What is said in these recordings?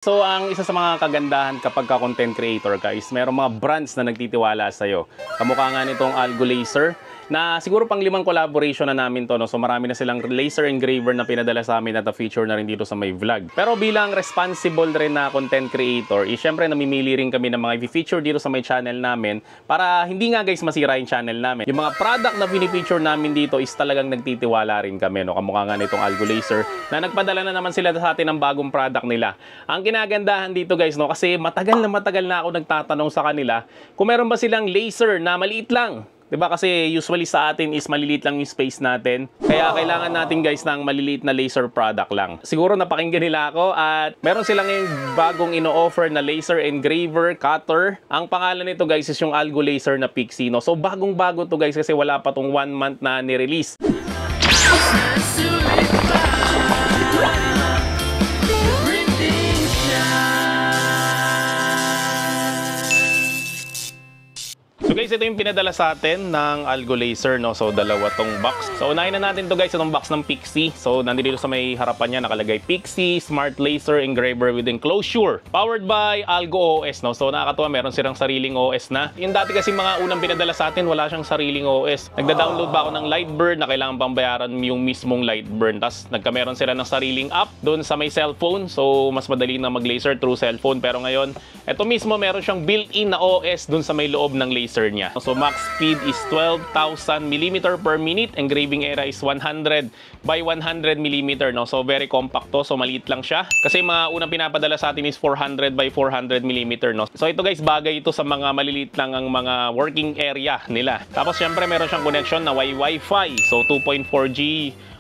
So, ang isa sa mga kagandahan kapag ka-content creator ka is merong mga brands na nagtitiwala sa'yo. Kamukha nga nitong Algo Laser na siguro pang 5 collaboration na namin to, no? So marami na silang laser engraver na pinadala sa amin at na-feature na rin dito sa may vlog. Pero bilang responsible rin na content creator, syempre namimili rin kami ng mga i-feature dito sa may channel namin para hindi nga guys masira yung channel namin. Yung mga product na pinifeature namin dito is talagang nagtitiwala rin kami, no? Kamukha nga nitong Algo Laser na nagpadala na naman sila sa atin ng bagong product nila. Ang kinagandahan dito guys, no, kasi matagal na ako nagtatanong sa kanila kung meron ba silang laser na maliit lang. Diba kasi usually sa atin is maliliit lang yung space natin. Kaya kailangan natin guys ng maliliit na laser product lang. Siguro napakinggan nila ako at meron silang ngayong bagong ino-offer na laser engraver cutter. Ang pangalan nito guys is yung Algo Laser na Pixie, no? So bagong-bago to guys kasi wala pa tong 1 month na ni-release. So guys, ito yung pinadala sa atin ng Algo Laser, no? So dalawa tong box. So unahin na natin to guys, itong box ng Pixie. So nandito sa may harapan niya nakalagay Pixie Smart Laser Engraver with Enclosure. Powered by Algo OS, no? So nakakatuwa, meron silang sariling OS na. Yung dati kasi mga unang pinadala sa atin, wala siyang sariling OS. Nagda-download ba ako ng Lightburn na kailangan pang bayaran yung mismong Lightburn. Tapos nagkameron sila ng sariling app doon sa may cellphone. So mas madali na mag-laser through cellphone. Pero ngayon, ito mismo meron siyang built-in na OS doon sa may loob ng laser niya. So max speed is 12,000 mm per minute. Engraving area is 100 by 100 mm, no? So very compact to. So maliit lang siya. Kasi mga unang pinapadala sa atin is 400 by 400 mm, no? So ito guys, bagay ito sa mga maliliit lang ang mga working area nila. Tapos syempre meron siyang connection na Wi-Fi. So 2.4G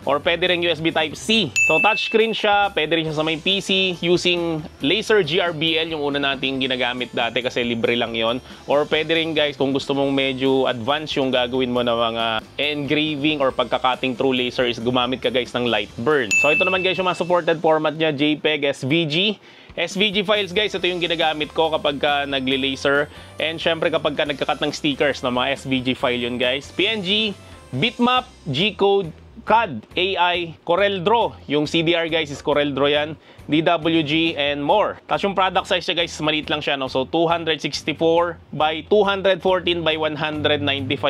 or pwede rin USB Type-C. So touchscreen siya, pwede rin siya sa may PC using laser GRBL, yung una nating ginagamit dati kasi libre lang yon. Or pwede rin guys, kung gusto mong medyo advanced yung gagawin mo na mga engraving or pagka-cutting through laser is gumamit ka guys ng Lightburn. So ito naman guys yung mga supported format niya, JPEG, SVG. SVG files guys, ito yung ginagamit ko kapag nagli-laser. And syempre kapag nagka-cut ng stickers ng mga SVG file yun guys. PNG, bitmap, G-code, CAD, AI, CorelDRAW. Yung CDR guys is CorelDRAW yan, DWG, and more. Tapos yung product size niya guys, maliit lang siya, no? So 264 by 214 by 195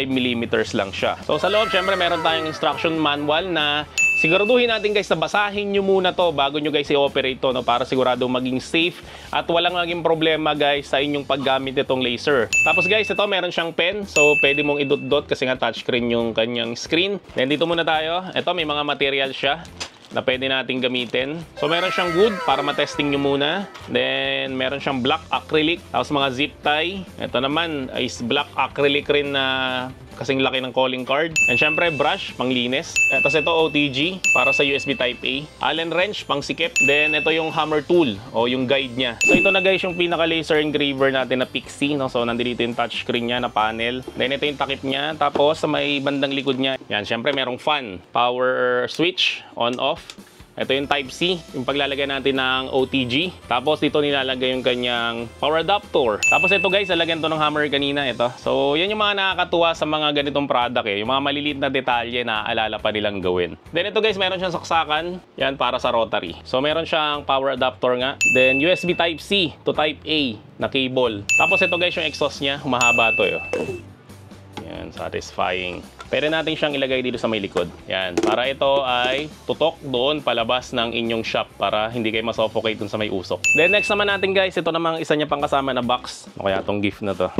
mm lang siya. So sa loob, syempre meron tayong instruction manual na siguraduhin natin guys na basahin nyo muna to bago nyo guys i-operate to, no? Para siguradong maging safe at walang maging problema guys sa inyong paggamit itong laser. Tapos guys, ito meron siyang pen. So pwede mong idot-dot kasi nga touchscreen yung kanyang screen. Then dito muna tayo. Ito may mga material siya na pwede natin gamitin. So meron siyang wood para matesting nyo muna. Then meron siyang black acrylic. Tapos mga zip tie. Ito naman is black acrylic rin na kasing laki ng calling card. And syempre brush, panglinis. Tapos ito OTG para sa USB Type-A. Allen wrench, pang sikip. Then ito yung hammer tool o yung guide niya. So ito na guys yung pinaka laser engraver natin na Pixie, no? So nandito yung touchscreen niya na panel. Then ito yung takip niya. Tapos sa may bandang likod niya, yan, syempre merong fan. Power switch, on off. Ito yung Type-C, yung paglalagay natin ng OTG. Tapos dito nilalagay yung kanyang power adapter. Tapos ito guys, lalagyan to ng hammer kanina, ito. So yan yung mga nakakatuwa sa mga ganitong product eh. Yung mga maliliit na detalye na alala pa nilang gawin. Then ito guys, meron siyang saksakan. Yan para sa rotary. So meron siyang power adapter nga. Then USB Type-C to Type-A na cable. Tapos ito guys, yung exhaust niya, humahaba to yun. Yan, satisfying. Pwede natin siyang ilagay dito sa may likod. Yan, para ito ay tutok doon palabas ng inyong shop para hindi kayo masuffocate dun sa may usok. Then next naman natin guys, ito namang isa niya pang kasama na box. Ano kaya itong gift na to?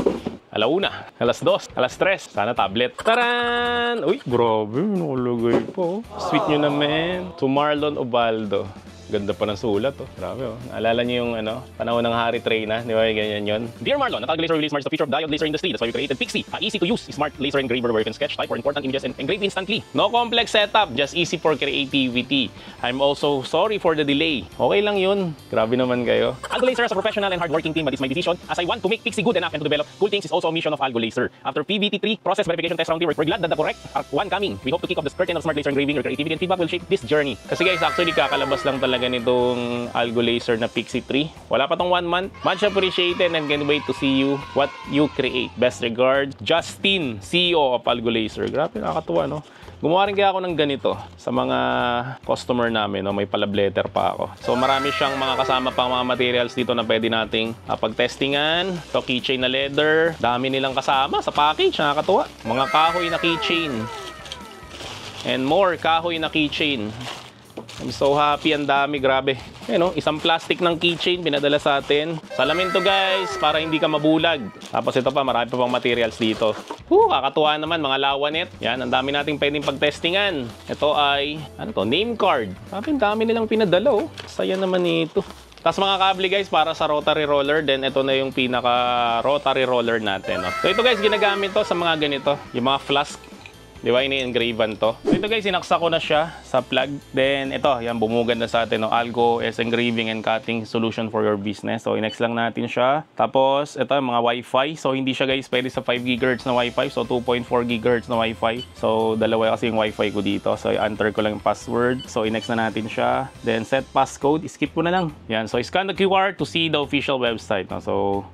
Alauna, alas 2, alas 3. Sana tablet. Taran! Uy, grabe, nakalagay po. Sweet nyo naman. To Marlon Ubaldo. Ganda pa ng sulat, oh. Grabe, oh. Naalala niyo yung panahon ng Harry Treyna, di ba? Ganyan yun. Dear Marlon, Natag Laser release marks the future of diode laser industry. That's why we created Pixie, a easy to use smart laser engraver where you can sketch, type, or important images and engrave instantly. No complex setup, just easy for creativity. I'm also sorry for the delay. Okay lang yun. Grabe naman kayo. Algo Laser is a professional and hardworking team, but it's my decision as I want to make Pixie good enough and to develop cool things is also a mission of Algo Laser. After PVT3 process verification test round, we're glad that the correct are one coming. We hope to kick off the curtain of smart laser engraving. Your creativity and feedback will shape this journey. Kasi guys, actually kakalabas lang talaga nitong Algo Laser na Pixie 3. Wala pa tong 1 month. Much appreciated and can't wait to see you what you create. Best regards, Justin, CEO of Algo Laser. Grabe, nakakatuwa, no? Gumawa rin kaya ako ng ganito sa mga customer namin, no? May palabletter pa ako. So marami siyang mga kasama pang mga materials dito na pwede nating pagtestingan. So keychain na leather, dami nilang kasama sa package, nakakatuwa. Mga kahoy na keychain. And more kahoy na keychain. I'm so happy, ang dami, grabe. Isang plastic ng keychain pinadala sa atin. Salamin to guys, para hindi ka mabulag. Tapos ito pa, marami pa pang materials dito. Kakatuwa naman, mga lawanet. Yan, ang dami nating pwedeng pagtestingan. Ito ay, name card. Ang dami nilang pinadala, oh. Saya naman ito. Tapos mga kable guys, para sa rotary roller. Then ito na yung pinaka rotary roller natin, no? So ito guys, ginagamit to sa mga ganito. Yung mga flask. Di ba, ini-engraven to. So ito guys, sinaksa ko na siya sa plug. Then ito, yan, bumugad na sa atin, no? Algo S Engraving and Cutting Solution for your business. So i-next lang natin siya. Tapos ito, mga Wi-Fi. So hindi siya guys pwede sa 5 GHz na Wi-Fi. So 2.4 GHz na Wi-Fi. So dalawa kasi yung Wi-Fi ko dito. So i-enter ko lang yung password. So i-next na natin siya. Then set passcode. Skip ko na lang. Yan. So scan the QR to see the official website, no? So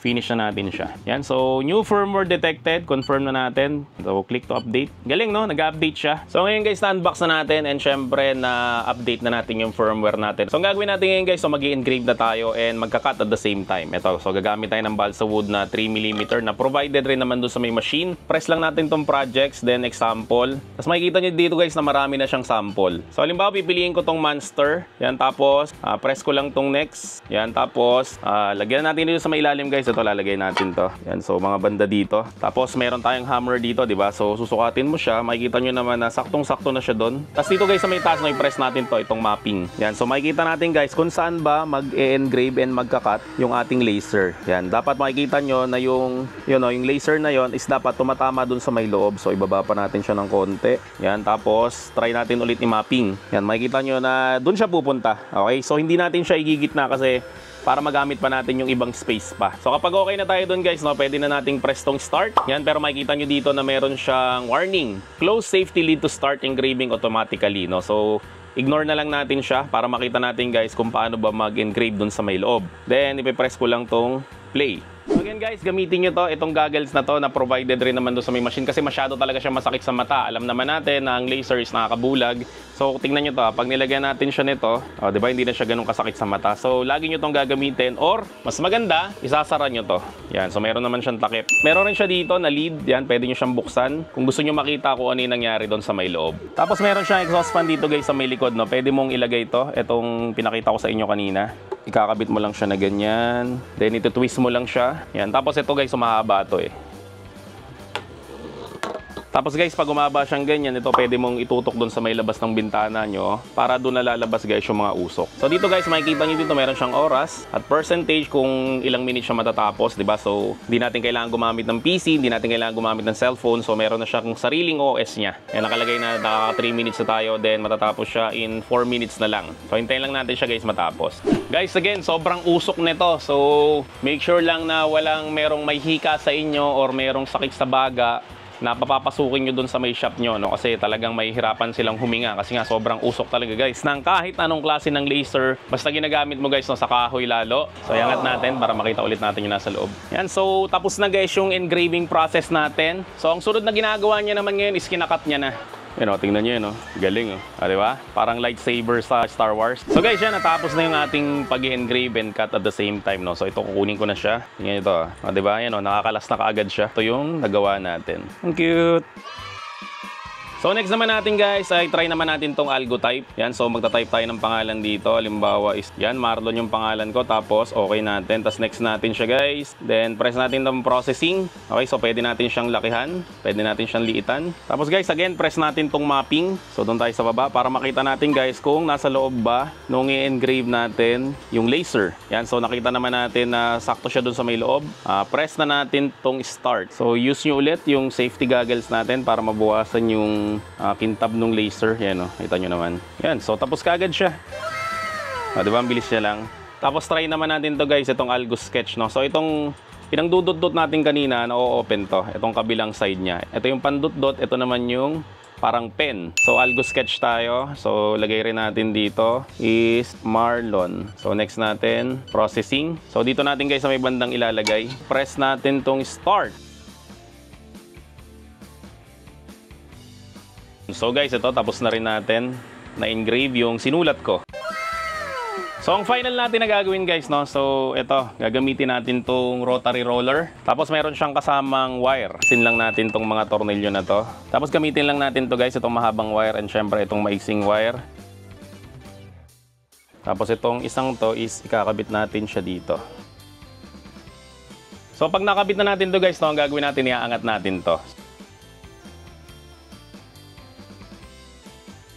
finish na natin siya. Yan. So, new firmware detected. Confirm na natin. So, click to update. Galing, no? Nag-update siya. So, ngayon guys, na-unbox na natin and syempre, na-update na natin yung firmware natin. So, ang gagawin natin ngayon guys, so mag-i-engrave na tayo and magka-cut at the same time. Ito. So, gagamit tayo ng balsa wood na 3mm na provided rin naman doon sa may machine. Press lang natin tong projects, then example. Tapos makikita nyo dito guys na marami na siyang sample. So, halimbawa, pipiliin ko tong monster. Yan. Tapos, press ko lang tong next. Yan. Tapos, lagyan natin dito sa may ilalim guys, ito lalagay natin to. Yan, so mga banda dito. Tapos meron tayong hammer dito, di ba? So susukatin mo siya, makikita nyo naman na saktong-sakto na siya doon. Tapos dito guys sa may taas, no, i-press natin to, itong mapping. Yan, so makikita natin guys kung saan ba mag-engrave and magka-cut yung ating laser. Yan, dapat makikita nyo na yung laser na yon is dapat tumatama doon sa may loob. So ibaba pa natin siya ng konti. Yan, tapos try natin ulit i-mapping. Yan, makikita nyo na doon siya pupunta. Okay, so hindi natin siya igigitna kasi para magamit pa natin yung ibang space pa. So kapag okay na tayo dun guys, no, pwede na nating press tong start. Yan, pero makikita nyo dito na meron siyang warning. Close safety lead to start engraving automatically, no? So ignore na lang natin siya para makita natin guys kung paano ba mag-engrave dun sa may loob. Then ipe-press ko lang tong play. So again guys, gamitin nyo to, itong goggles na to na provided rin naman doon sa may machine kasi masyado talaga siya masakit sa mata. Alam naman natin na ang laser is nakakabulag. So tingnan nyo to, pag nilagyan natin siya nito, di ba hindi na siya ganun kasakit sa mata. So lagi nyo tong gagamitin or mas maganda, isasara nyo to. Yan, so meron naman siyang takip. Meron rin siya dito na lead, yan, pwede nyo siyang buksan kung gusto nyo makita kung ano yung nangyari doon sa may loob. Tapos meron siyang exhaust fan dito guys sa may likod, no. Pwede mong ilagay to, itong pinakita ko sa inyo kanina. Ikakabit mo lang siya na ganyan. Then ito twist mo lang siya. Yan. Tapos ito guys, humahaba to eh. Tapos guys, pag umaba siyang ganyan, ito pwede mong itutok doon sa may labas ng bintana nyo para doon nalalabas guys yung mga usok. So dito guys, makikita nyo dito meron siyang oras at percentage kung ilang minutes siya matatapos, di ba? So hindi natin kailangan gumamit ng PC, hindi natin kailangan gumamit ng cellphone. So meron na siyang sariling OS niya. Yan, nakalagay na nakaka 3 minutes na tayo, then matatapos siya in 4 minutes na lang. So hintayin lang natin siya guys matapos. Guys, again, sobrang usok nito. So make sure lang na merong may hika sa inyo or merong sakit sa baga na papapasukin nyo dun sa may shop nyo, no? Kasi talagang may hirapan silang huminga kasi nga sobrang usok talaga guys ng kahit anong klase ng laser, basta ginagamit mo guys, no, sa kahoy lalo. So iangat natin para makita ulit natin yung nasa loob. Yan, so tapos na guys yung engraving process natin. So ang sunod na ginagawa niya naman ngayon is kinakat niya na. Yan, o, tingnan nyo yun, o. Galing, o. Diba? Parang lightsaber sa Star Wars. So guys, yan, natapos na yung ating pag-engrave and cut at the same time, no? So ito, kukunin ko na siya. Tingnan nyo ito, o. Diba? Yan, o, nakakalas na kaagad siya. Ito yung nagawa natin. Ang cute! So next naman natin guys ay try naman natin tong Algo type. Yan, so magta-type tayo ng pangalan dito. Halimbawa is yan, Marlon yung pangalan ko. Tapos okay natin. Tapos next natin siya guys. Then press natin tong processing. Okay, so pwede natin siyang lakihan. Pwede natin siyang liitan. Tapos guys, again, press natin tong mapping. So doon tayo sa baba para makita natin guys kung nasa loob ba nung i-engrave natin yung laser. Yan, so nakita naman natin na sakto siya doon sa may loob. Press na natin tong start. So use nyo ulit yung safety goggles natin para mabawasan yung kintab nung laser. Yan, o, kita nyo naman. Yan, so tapos kagad siya. Diba, ang bilis niya lang. Tapos try naman natin to guys, itong Algo Sketch, no? So itong pinangdudot-dot natin kanina, na-open to. Itong kabilang side niya. Ito yung pandut-dot, ito naman yung parang pen. So Algo Sketch tayo. So lagay rin natin dito is Marlon. So next natin, processing. So dito natin guys sa may bandang ilalagay. Press natin tong start. So guys, ito tapos na rin natin na engrave yung sinulat ko. So ang final natin na gagawin guys, no? So ito, gagamitin natin tong rotary roller. Tapos meron siyang kasamang wire. Sin lang natin tong mga tornilyo na to. Tapos gamitin lang natin to guys, itong mahabang wire and syempre itong maiksing wire. Tapos itong isang to is ikakabit natin siya dito. So pag nakabit na natin to guys, no, ang gagawin natin, iaangat natin to.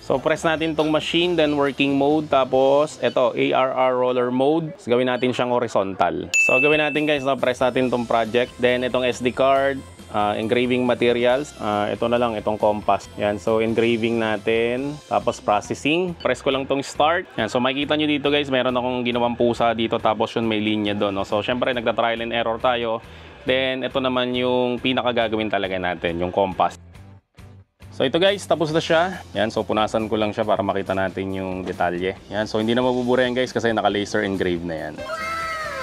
So press natin tong machine, then working mode, tapos ito ARR roller mode. So, gawin natin siyang horizontal. So gawin natin guys, no, press natin tong project, then itong SD card, engraving materials, ito na lang, itong compass. Yan, so engraving natin, tapos processing. Press ko lang tong start. Yan, so makikita nyo dito guys, meron akong ginawang pusa dito, tapos yun may linya doon, no? So syempre nagta-trial and error tayo. Then ito naman yung pinaka gagawin talaga natin, yung compass. So ito guys, tapos na siya. Yan, so punasan ko lang siya para makita natin yung detalye. Yan, so hindi na mabubura yan guys kasi naka-laser engrave na yan.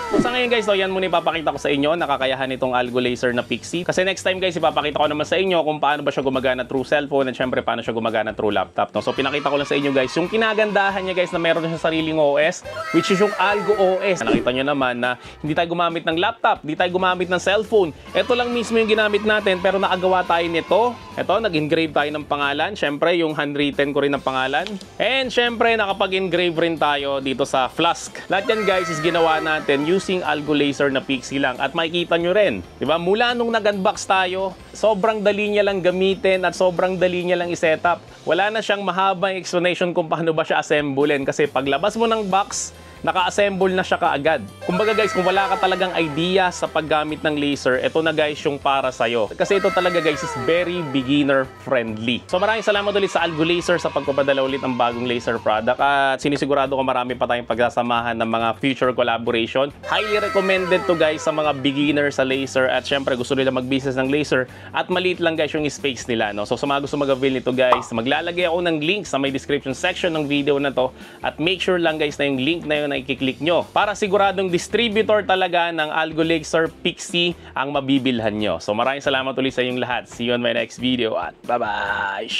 So sa ngayon guys, so yan muna ipapakita ko sa inyo, nakakayahan itong Algo Laser na Pixie. Kasi next time guys, ipapakita ko naman sa inyo kung paano ba siya gumagana through cellphone at syempre paano siya gumagana through laptop. No? So pinakita ko lang sa inyo guys, yung kinagandahan niya guys na meron na siya sariling OS, which is yung Algo OS. Nakita nyo naman na hindi tayo gumamit ng laptop, hindi tayo gumamit ng cellphone. Ito lang mismo yung ginamit natin pero nakagawa tayo nito. Ito, nag-engrave tayo ng pangalan. Syempre, yung handwritten ko rin ng pangalan. And syempre, nakapag-engrave rin tayo dito sa flask. Lahat yan guys is ginawa natin using Algo Laser na Pixie lang. At makikita nyo rin, di ba? Mula nung nag-unbox tayo, sobrang dali niya lang gamitin at sobrang dali niya lang i-setup. Wala na siyang mahabang explanation kung paano ba siya assemblein. Kasi paglabas mo ng box, naka-assemble na siya kaagad. Kumbaga guys, kung wala ka talagang idea sa paggamit ng laser, ito na guys yung para sa'yo. Kasi ito talaga guys is very beginner friendly. So maraming salamat ulit sa Algo Laser sa pagpapadala ulit ng bagong laser product. At sinisigurado ko marami pa tayong pagsasamahan ng mga future collaboration. Highly recommended to guys sa mga beginner sa laser at syempre gusto nila mag-business ng laser at maliit lang guys yung space nila. No? So sa mga gusto mag-avail nito guys, maglalagay ako ng link sa may description section ng video na to at make sure lang guys na yung link na yun na i-click nyo para siguradong distributor talaga ng Algo Laser Pixie ang mabibilhan nyo. So maraming salamat ulit sa inyong lahat. See you on my next video at bye-bye!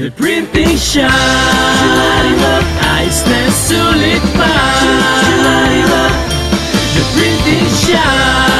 The printing shop, ayos na sulit pa. The printing shop.